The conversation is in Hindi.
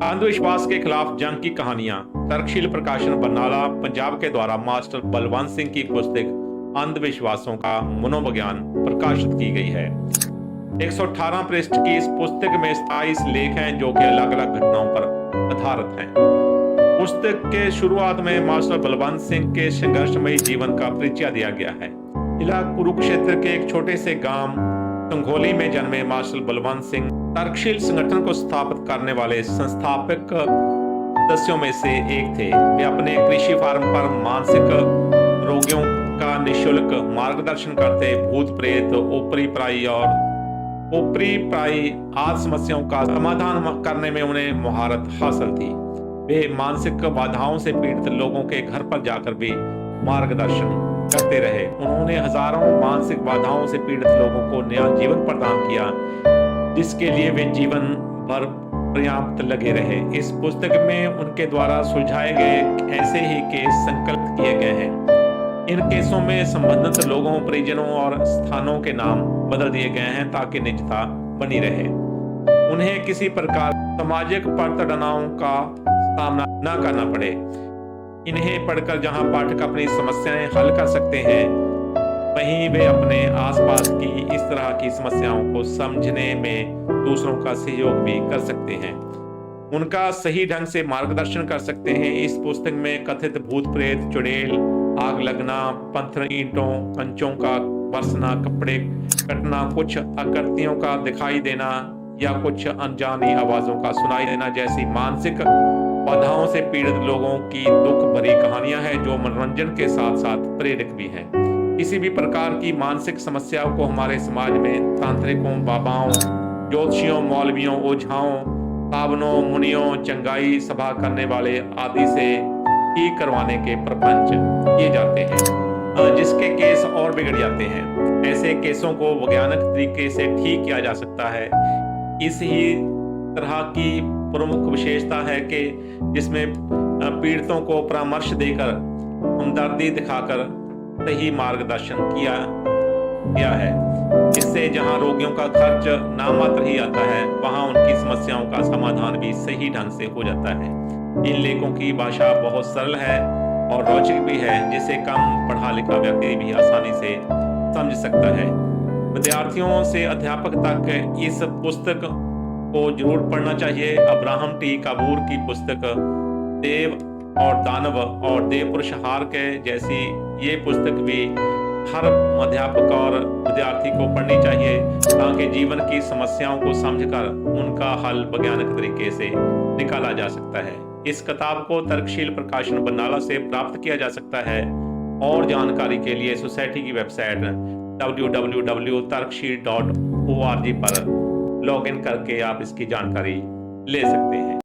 अंधविश्वास के खिलाफ जंग की कहानियां। तर्कशील प्रकाशन बरनाला पंजाब के द्वारा मास्टर बलवंत सिंह की पुस्तक अंधविश्वासों का मनोविज्ञान प्रकाशित की गई है। 118 पृष्ठ की इस पुस्तक में 27 लेख हैं जो कि अलग अलग घटनाओं पर आधारित हैं। पुस्तक के शुरुआत में मास्टर बलवंत सिंह के संघर्षमयी जीवन का परिचय दिया गया है। जिला कुरुक्षेत्र के एक छोटे से गांव संघोली में जन्मे मास्टर बलवंत सिंह तर्कशील संगठन को स्थापित करने वाले संस्थापक सदस्यों में से एक थे। वे अपने कृषि फार्म पर मानसिक रोगियों का निःशुल्क मार्गदर्शन करते भूत प्रेत ऊपरी प्राई आदि समस्याओं का समाधान करने में उन्हें महारत हासिल थी। वे मानसिक बाधाओं से पीड़ित लोगों के घर पर जाकर भी मार्गदर्शन करते रहे। उन्होंने हजारों मानसिक बाधाओं से पीड़ित लोगों को नया जीवन प्रदान किया, जिसके लिए वे जीवन भर पर्याप्त लगे रहे। इस पुस्तक में उनके द्वारा सुलझाए गए ऐसे ही केस संकलित किए गए हैं। इन केसों में संबंधित लोगों, परिजनों और स्थानों के नाम बदल दिए गए हैं ताकि निजता बनी रहे। उन्हें किसी प्रकार सामाजिक प्रताड़नाओं का सामना न करना पड़े। इन्हें पढ़कर जहां पाठक अपनी समस्याएं हल कर सकते हैं, वहीं वे अपने आसपास की इस तरह की समस्याओं को समझने में दूसरों का सहयोग भी कर सकते हैं, उनका सही ढंग से मार्गदर्शन कर सकते हैं। इस पुस्तक में कथित भूत प्रेत, चुड़ैल, आग लगना, पत्थर, ईंटों, कंचों का बरसना, कपड़े कटना, कुछ आकृतियों का दिखाई देना या कुछ अनजानी आवाजों का सुनाई देना जैसी मानसिक बाधाओं से पीड़ित लोगों की दुख भरी कहानियां हैं जो मनोरंजन के साथ साथ प्रेरक भी हैं। किसी भी प्रकार की मानसिक समस्याओं को हमारे समाज में तांत्रिकों, बाबाओं, ज्योतिषियों, मौलवियों, ओझाओं, सावनों, मुनियों, चंगाई सभा करने वाले आदि से ठीक करवाने के प्रपंच किए जाते हैं, जिसके केस और बिगड़ जाते हैं। ऐसे केसों को वैज्ञानिक तरीके से ठीक किया जा सकता है। इस ही तरह की प्रमुख विशेषता है कि जिसमें पीड़ितों को परामर्श देकर, हमदर्दी दिखाकर सही मार्गदर्शन किया गया है। इससे जहां रोगियों का खर्च नामात्र ही आता है, वहां उनकी समस्याओं का समाधान भी सही ढंग से हो जाता है। इन लेखों की भाषा बहुत सरल है और रोचक भी है, जिसे कम पढ़ा लिखा व्यक्ति भी आसानी से समझ सकता है। विद्यार्थियों से अध्यापक तक इस पुस्तक को जरूर पढ़ना चाहिए। अब्राहम टी काबूर की पुस्तक देव और दानव और देव पुरुष हार के जैसी ये पुस्तक भी हर अध्यापक और विद्यार्थी को पढ़नी चाहिए, ताकि जीवन की समस्याओं को समझकर उनका हल वैज्ञानिक तरीके से निकाला जा सकता है। इस किताब को तर्कशील प्रकाशन बरनाला से प्राप्त किया जा सकता है और जानकारी के लिए सोसाइटी की वेबसाइट www.tarksheel.org पर लॉगिन करके आप इसकी जानकारी ले सकते हैं।